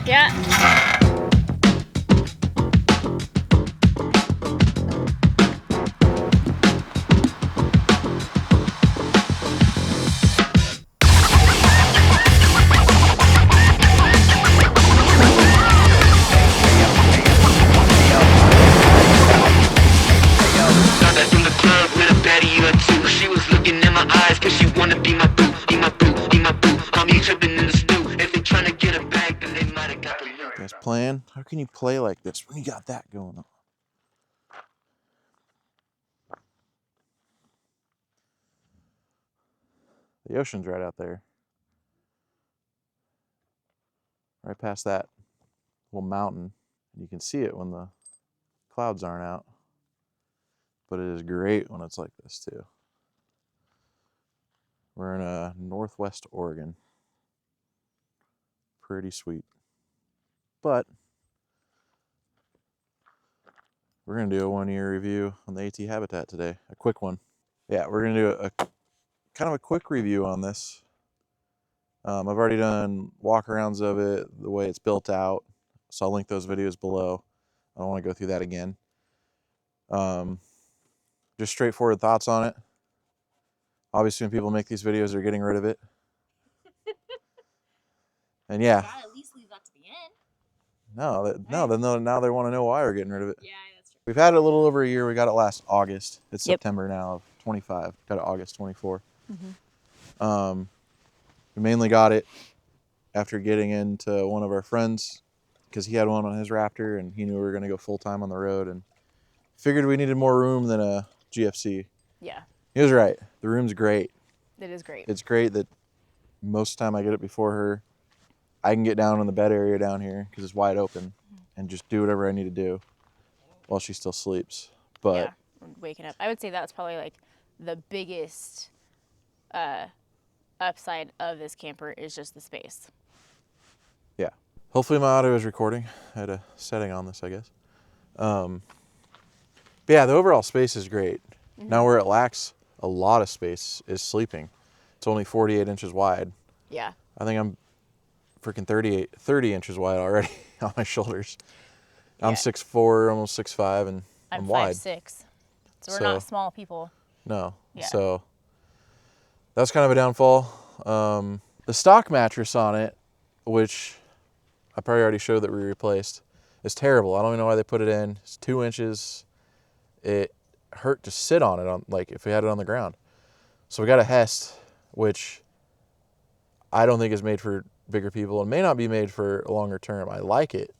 Yeah. In the club with a baddie or two. She was looking in my eyes cause she wanna be my boo, be my boo, be my boo. Mommy tripping in the stew. If they tryna get her back, then they might have got the loot. Guys playing? How can you play like this when you got that going on? The ocean's right out there. Right past that little mountain. You can see it when the clouds aren't out. But it is great when it's like this too. We're in Northwest Oregon. Pretty sweet. But we're gonna do a 1-year review on the AT habitat today. A quick one. Yeah, we're gonna do a kind of a quick review on this. I've already done walkarounds of it, the way it's built out. So I'll link those videos below. I don't want to go through that again. Just straightforward thoughts on it. Obviously, when people make these videos, they're getting rid of it. And yeah. Gotta at least leave that to the end. Now they want to know why we're getting rid of it. Yeah, that's true. We've had it a little over a year. We got it last August. It's September now of 25. Got it August 24. We mainly got it after getting into one of our friends because he had one on his Raptor and he knew we were going to go full time on the road and figured we needed more room than a GFC. Yeah. He was right. The room's great. It is great. It's great that most of the time I get it before her, I can get down in the bed area down here because it's wide open and just do whatever I need to do while she still sleeps. But yeah, waking up. I would say that's probably like the biggest upside of this camper is just the space. yeah, hopefully my audio is recording. I had a setting on this, I guess. But yeah, the overall space is great. Now where it lacks a lot of space is sleeping. It's only 48 inches wide. Yeah. I think I'm freaking 30 inches wide already on my shoulders. Yeah. I'm 6'4", almost 6'5", and I'm wide. 5'6", so we're not small people. No. Yeah. So that's kind of a downfall. The stock mattress on it, which I probably already showed that we replaced, is terrible. I don't even know why they put it in. It's 2 inches. It hurt to sit on it, on like if we had it on the ground. So we got a Hest, which I don't think is made for bigger people and may not be made for longer term. I like it,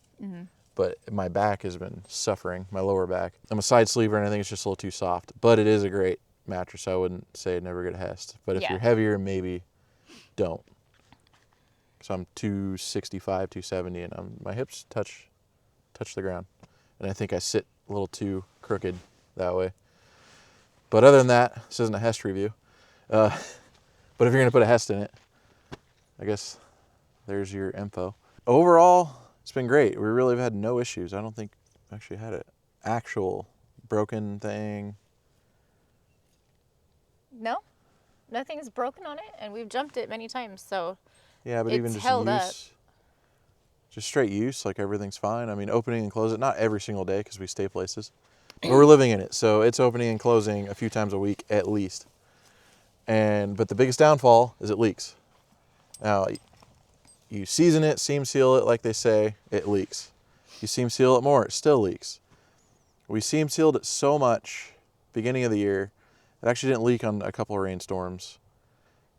but my back has been suffering, my lower back. I'm a side sleeper and I think it's just a little too soft, but it is a great mattress. I wouldn't say never get a Hest, but if you're heavier, maybe don't. So I'm 265, 270, and my hips touch the ground. And I think I sit a little too crooked that way. But other than that, this isn't a Hest review. But if you're gonna put a Hest in it, I guess there's your info. Overall, it's been great. We really have had no issues. I don't think we actually had an actual broken thing. No, nothing's broken on it, and we've jumped it many times, so Yeah, but it's even just held up. just straight use, like everything's fine. I mean, opening and closing, not every single day because we stay places, but we're living in it, so it's opening and closing a few times a week at least. But the biggest downfall is it leaks. Now, you season it, seam seal it, like they say, it leaks. You seam seal it more, it still leaks. We seam sealed it so much beginning of the year, it actually didn't leak on a couple of rainstorms.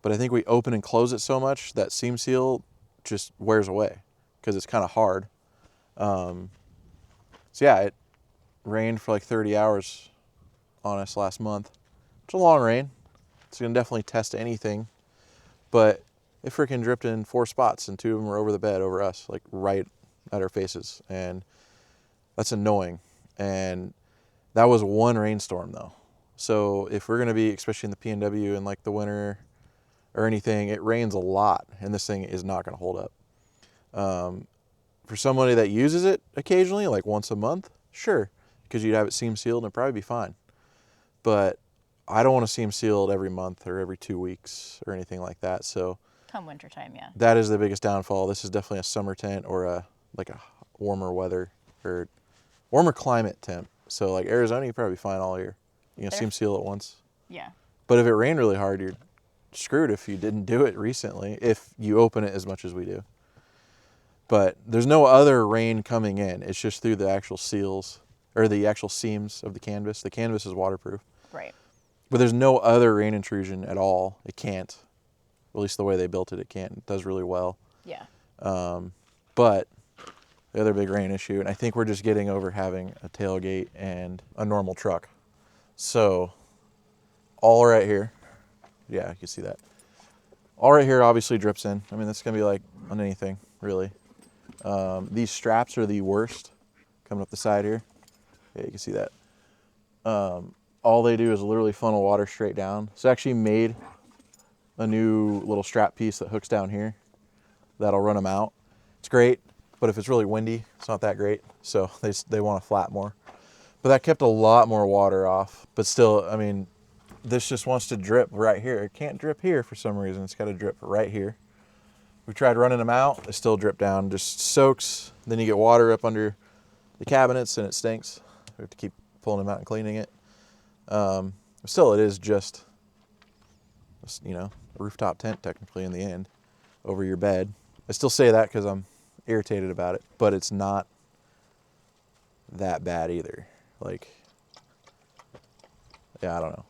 But I think we open and close it so much that seam seal just wears away because it's kind of hard. So yeah, it rained for like 30 hours on us last month. It's a long rain. It's gonna definitely test anything, but it freaking dripped in 4 spots and 2 of them were over the bed, over us, like right at our faces. And that's annoying. And that was one rainstorm though. So if we're gonna be, especially in the PNW in like the winter or anything, it rains a lot and this thing is not gonna hold up. For somebody that uses it occasionally, like once a month, sure, because you'd have it seam sealed and it'd probably be fine. But I don't want to seam sealed every month or every 2 weeks or anything like that. So Come wintertime, yeah. That is the biggest downfall. This is definitely a summer tent or a warmer weather or warmer climate temp. So like Arizona, you probably fine all year. You know, They're- seam seal it once. Yeah. But if it rained really hard, you're screwed if you didn't do it recently, if you open it as much as we do. But there's no other rain coming in. It's just through the actual seals or the actual seams of the canvas. The canvas is waterproof. Right. But there's no other rain intrusion at all. It can't. At least the way they built it, it can't. It does really well. Yeah. But the other big rain issue, and I think we're just getting over having a tailgate and a normal truck. So all right here, yeah, you can see that. All right here obviously drips in. I mean, this is going to be like on anything, really. These straps are the worst coming up the side here. Yeah, you can see that. All they do is literally funnel water straight down. So I actually made a new little strap piece that hooks down here that'll run them out. It's great, but if it's really windy, it's not that great. So they want to flat more. But that kept a lot more water off. But still, I mean, this just wants to drip right here. It can't drip here for some reason. It's got to drip right here. We tried running them out. They still drip down, just soaks. Then you get water up under the cabinets and it stinks. We have to keep pulling them out and cleaning it. Still, it is just, you know, a rooftop tent technically in the end over your bed. I still say that because I'm irritated about it, but it's not that bad either. Like, yeah, I don't know.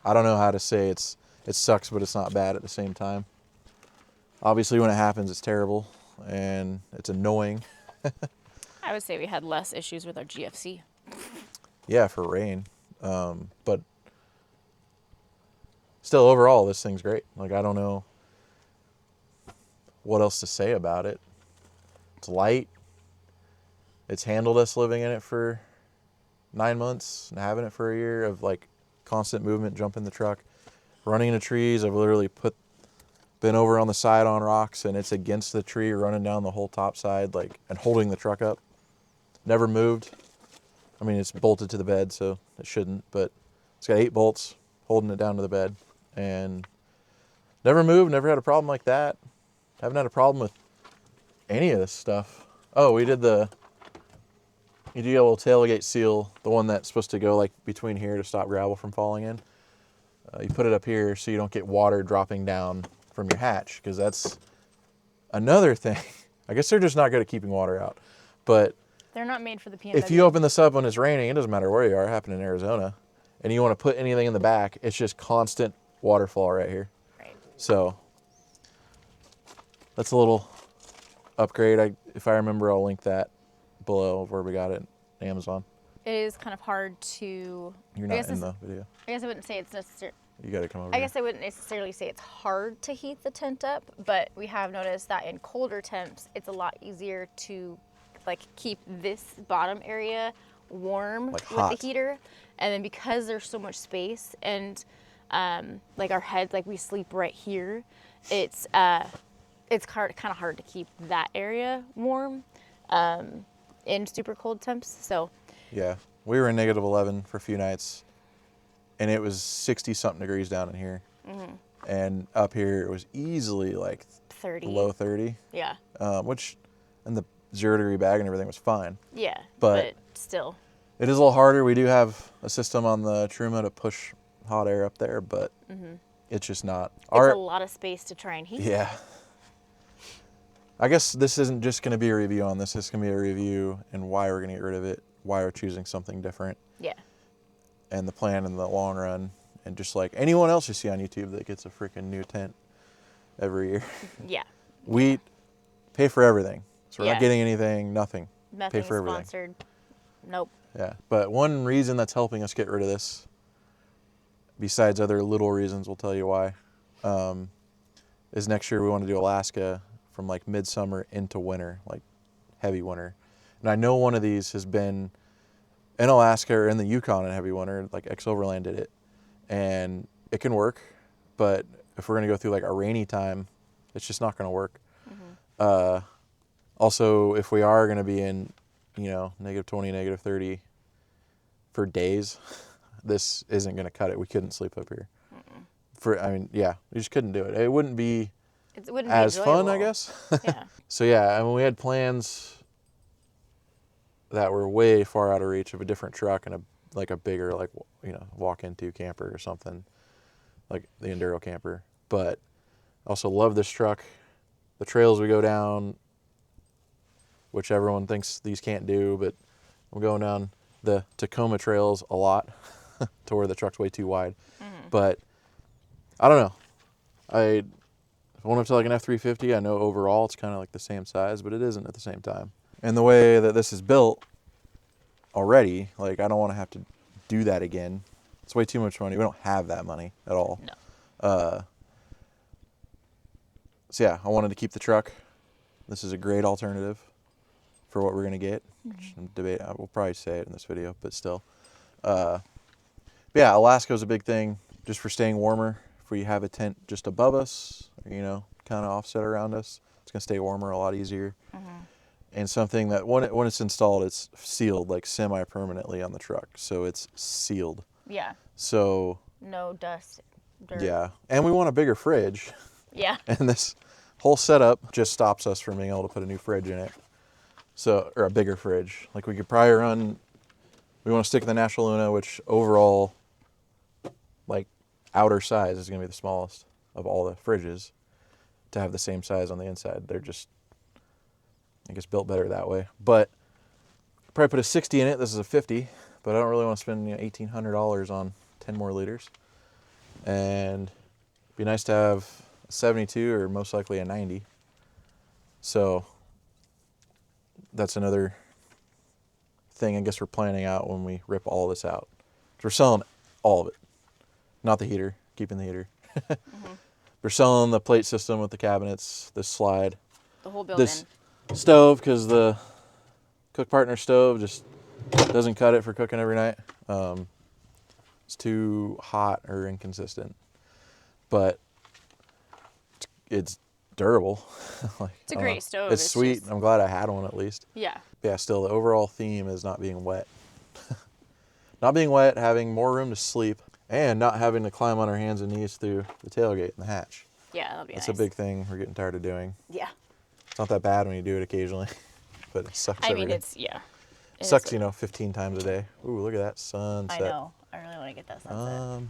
I don't know how to say it sucks, but it's not bad at the same time. Obviously, when it happens, it's terrible and it's annoying. I would say we had less issues with our GFC. Yeah, for rain. But still, overall, this thing's great. Like, I don't know what else to say about it. It's light. It's handled us living in it for 9 months and having it for a year of like constant movement, jumping the truck, running into trees. I've literally been over on the side on rocks and it's against the tree, running down the whole top side, like, and holding the truck up. Never moved. I mean, it's bolted to the bed, so it shouldn't, but it's got 8 bolts holding it down to the bed and never moved, never had a problem like that. Haven't had a problem with any of this stuff. Oh, you do get a little tailgate seal, the one that's supposed to go like between here to stop gravel from falling in. You put it up here so you don't get water dropping down from your hatch, because that's another thing. I guess they're just not good at keeping water out. But They're not made for the PNW. if you open this up when it's raining, it doesn't matter where you are, it happened in Arizona, and you want to put anything in the back, it's just constant waterfall right here. Right. So that's a little upgrade. If I remember, I'll link that below of where we got it on Amazon. It is kind of hard to. You're I not guess in it's- the video. I guess I wouldn't say it's necessary. You got to come over I here. guess I wouldn't necessarily say it's hard to heat the tent up, but we have noticed that in colder temps, it's a lot easier to like keep this bottom area warm Like with hot. the heater. And then because there's so much space and like our heads, like we sleep right here, it's kind of hard to keep that area warm in super cold temps. So Yeah, we were in -11 for a few nights, and it was 60-something degrees down in here. Mm-hmm. And up here, it was easily like 30. below 30, Yeah. which, and the 0-degree bag and everything was fine. Yeah. But- still. It is a little harder. We do have a system on the Truma to push hot air up there, but it's just not. It's a lot of space to try and heat. Yeah. I guess this isn't just going to be a review on this. It's going to be a review and why we're going to get rid of it, why we're choosing something different, Yeah. and the plan in the long run. And just like anyone else you see on YouTube that gets a freaking new tent every year. Yeah. We pay for everything. So we're Yeah. not getting anything, nothing. Nothing pay for everything. sponsored. Nope. Yeah. But one reason that's helping us get rid of this, besides other little reasons, we'll tell you why, is next year we want to do Alaska from like midsummer into winter, like heavy winter. And I know one of these has been in Alaska or in the Yukon in heavy winter, like X Overland did it. And it can work, but if we're going to go through like a rainy time, it's just not going to work. Also, if we are going to be in, you know, -20, -30 for days, this isn't going to cut it. We couldn't sleep up here. I mean, yeah, we just couldn't do it. It wouldn't be It wouldn't as be fun, I enjoyable. guess. Yeah. So yeah, I mean, we had plans that were way far out of reach of a different truck and a bigger, like, you know, walk-into camper or something, like the Enduro camper. But I also love this truck. The trails we go down, which everyone thinks these can't do, but I'm going down the Tacoma trails a lot to where the truck's way too wide. But I don't know. I went up to like an F350. I know overall it's kind of like the same size, but it isn't at the same time. And the way that this is built already, like, I don't want to have to do that again. It's way too much money. We don't have that money at all. No. So yeah, I wanted to keep the truck. This is a great alternative for what we're going to get. I'm debating, I will probably say it in this video, but still. But yeah, Alaska's a big thing just for staying warmer. If we have a tent just above us, you know, kind of offset around us, it's going to stay warmer a lot easier. And something that when it's installed, it's sealed like semi-permanently on the truck. So it's sealed. Yeah. So No dust, dirt. yeah, and we want a bigger fridge. Yeah. And this whole setup just stops us from being able to put a new fridge in it. So, or a bigger fridge. Like, we could probably run, we want to stick to the National Luna, which overall, like, outer size is going to be the smallest of all the fridges to have the same size on the inside. They're just, I guess, built better that way. But probably put a 60 in it. This is a 50, but I don't really want to spend, you know, $1,800 on 10 more liters. And it'd be nice to have a 72 or most likely a 90. So that's another thing I guess we're planning out when we rip all this out. We're selling all of it, not the heater, keeping the heater. We're selling the plate system with the cabinets, this slide, The whole building. this stove, because the Cook Partner stove just doesn't cut it for cooking every night. It's too hot or inconsistent, but it's durable. Like, It's a I don't great know. stove. It's sweet. just- I'm glad I had one at least. Yeah. But yeah, still the overall theme is not being wet. Not being wet, having more room to sleep, and not having to climb on our hands and knees through the tailgate and the hatch. Yeah, that'll be That's nice. a big thing we're getting tired of doing. Yeah. It's not that bad when you do it occasionally, but it sucks I every mean, day. it's, yeah. It sucks, you know, 15 times a day. Ooh, look at that sunset. I know. I really want to get that sunset.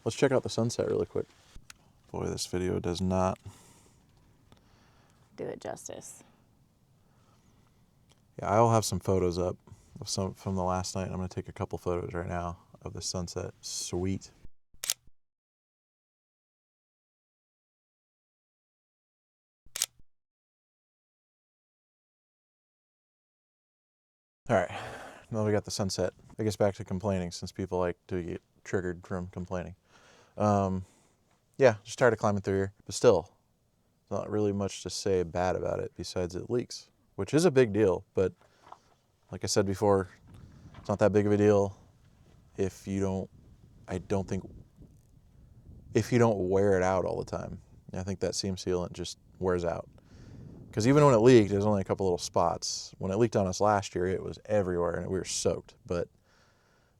Let's check out the sunset really quick. Boy, this video does not. Do it justice. Yeah, I'll have some photos up of some from the last night. I'm going to take a couple photos right now of the sunset. Sweet. All right, now we got the sunset. I guess back to complaining, since people like to get triggered from complaining. Yeah, just started climbing through here, but still, not really much to say bad about it besides it leaks, which is a big deal. But like I said before, it's not that big of a deal if you don't, I don't think, if you don't wear it out all the time. I think that seam sealant just wears out. Because even when it leaked, there's only a couple little spots. When it leaked on us last year, it was everywhere and we were soaked. But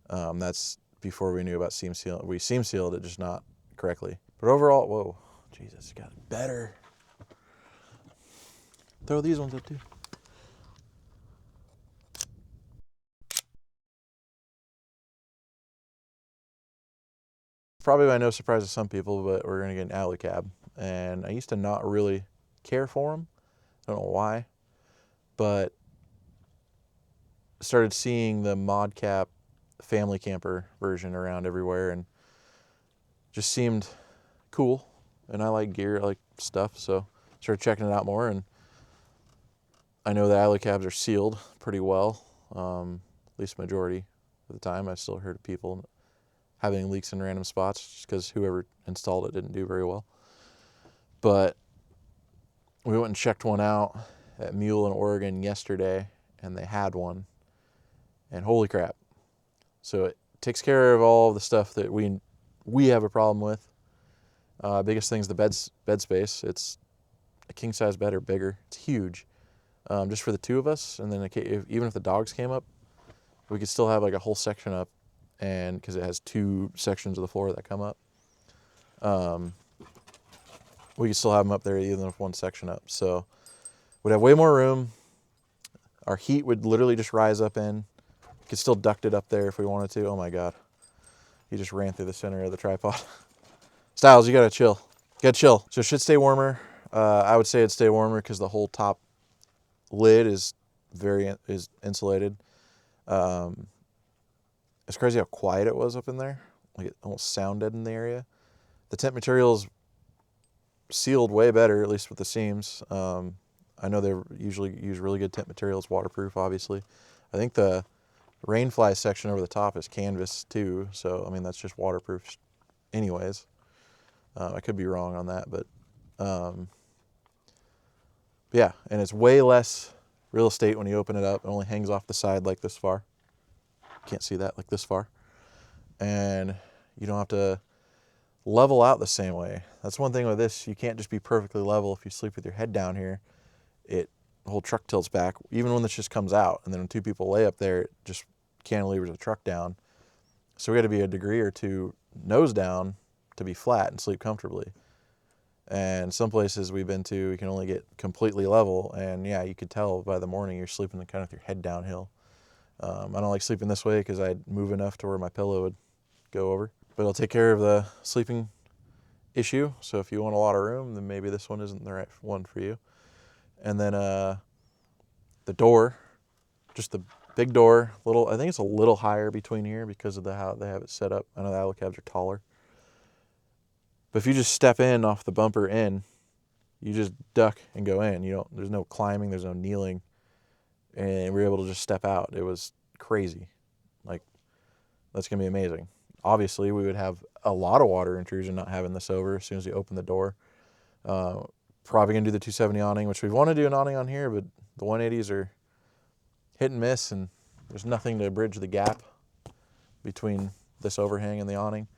that's before we knew about seam sealant. We seam sealed it, just not correctly. But overall, whoa, Jesus, it got better. Throw these ones up too. Probably by no surprise to some people, but we're gonna get an Alu Cab. And I used to not really care for them. I don't know why, but started seeing the mod cap family camper version around everywhere and just seemed cool. And I like gear, I like stuff, so started checking it out more. And I know the Alu Cabs are sealed pretty well, at least majority of the time. I still heard of people having leaks in random spots just because whoever installed it didn't do very well. But we went and checked one out at Mule in Oregon yesterday, and they had one. And holy crap. So it takes care of all the stuff that we have a problem with. Biggest thing is the bed space. It's a king size bed or bigger. It's huge, just for the two of us. And then even if the dogs came up, we could still have like a whole section up, and because it has two sections of the floor that come up. we could still have them up there even with one section up. So we'd have way more room. Our heat would literally just rise up in. Could still duct it up there if we wanted to. Oh my God. He just ran through the center of the tripod. Styles, you gotta chill. You gotta chill. So it should stay warmer. I would say it'd stay warmer because the whole top lid is insulated. It's crazy how quiet it was up in there. Like it almost sounded in the area. The temp material's sealed way better, at least with the seams. I know they usually use really good temp materials, waterproof, obviously. I think the rainfly section over the top is canvas too, so I mean that's just waterproof anyways. I could be wrong on that, but yeah, and it's way less real estate when you open it up. It only hangs off the side like this far. Can't see that, like this far. And you don't have to level out the same way. That's one thing with this, you can't just be perfectly level. If you sleep with your head down here, the whole truck tilts back, even when this just comes out. And then when two people lay up there, it just cantilevers the truck down. So we got to be a degree or two nose down to be flat and sleep comfortably. And some places we've been to, you can only get completely level. And yeah, you could tell by the morning you're sleeping kind of with your head downhill. I don't like sleeping this way because I'd move enough to where my pillow would go over. But it'll take care of the sleeping issue. So if you want a lot of room, then maybe this one isn't the right one for you. And then the door, just the big door, I think it's a little higher between here because of how they have it set up. I know the Alu Cabs are taller. But if you just step in off the bumper in, you just duck and go in. There's no climbing, there's no kneeling. And we were able to just step out. It was crazy. Like, that's going to be amazing. Obviously, we would have a lot of water intrusion not having this over as soon as you open the door. Probably going to do the 270 awning, which we want to do an awning on here, but the 180s are hit and miss, and there's nothing to bridge the gap between this overhang and the awning.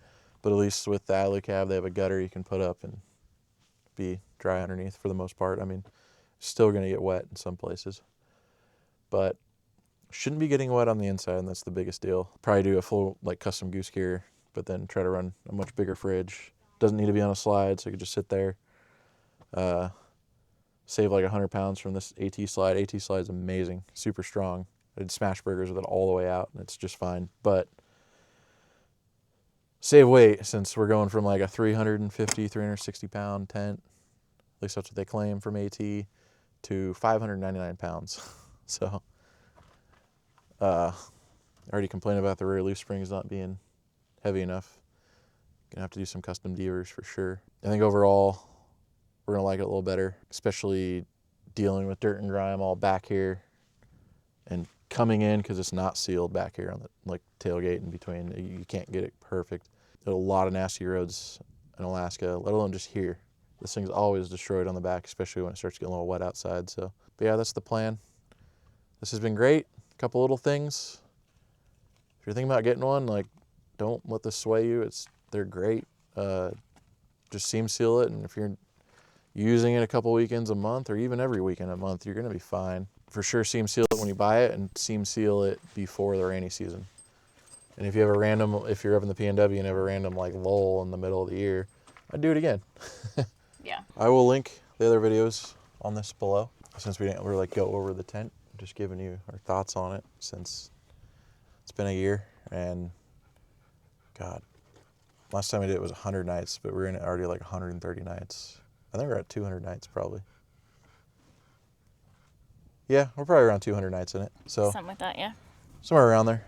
But at least with the Alu Cab, they have a gutter you can put up and be dry underneath for the most part. I mean, still going to get wet in some places. But shouldn't be getting wet on the inside, and that's the biggest deal. Probably do a full custom goose gear, but then try to run a much bigger fridge. Doesn't need to be on a slide, so you could just sit there. Save 100 pounds from this AT slide. AT slide is amazing, super strong. I did smash burgers with it all the way out, and it's just fine. But save weight since we're going from a 350, 360 pound tent, at least that's what they claim from AT, to 599 pounds. So, I already complained about the rear leaf springs not being heavy enough. Gonna have to do some custom devers for sure. I think overall, we're gonna like it a little better, especially dealing with dirt and grime all back here and coming in because it's not sealed back here on the tailgate in between. You can't get it perfect. There's a lot of nasty roads in Alaska, let alone just here. This thing's always destroyed on the back, especially when it starts getting a little wet outside. So, but yeah, that's the plan. This has been great. A couple little things. If you're thinking about getting one, don't let this sway you. They're great. Just seam seal it, and if you're using it a couple weekends a month, or even every weekend a month, you're gonna be fine. For sure, seam seal it when you buy it, and seam seal it before the rainy season. And if you're up in the PNW and have a random lull in the middle of the year, I'd do it again. Yeah. I will link the other videos on this below. Since we didn't really go over the tent, I'm just giving you our thoughts on it since it's been a year. And God, last time I did it was 100 nights, but we're in it already 130 nights. I think we're at 200 nights probably. Yeah, we're probably around 200 nights in it. So something like that, yeah. Somewhere around there.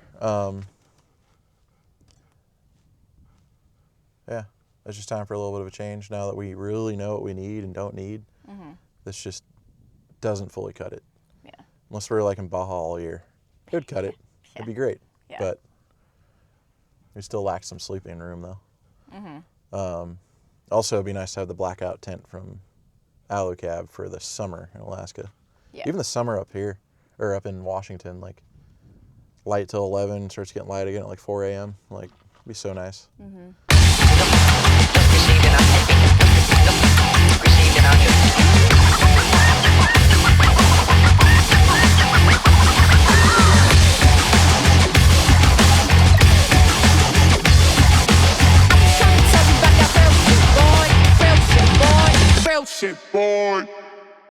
Yeah, it's just time for a little bit of a change now that we really know what we need and don't need. Mm-hmm. This just doesn't fully cut it. Yeah. Unless we're in Baja all year. It would cut it. Yeah. It'd be great. Yeah. But we still lack some sleeping room though. Mm-hmm. Also, it'd be nice to have the blackout tent from Alu Cab for the summer in Alaska. Yeah. Even the summer up here, or up in Washington, light till 11, starts getting light again at 4 a.m. It'd be so nice. Mm-hmm.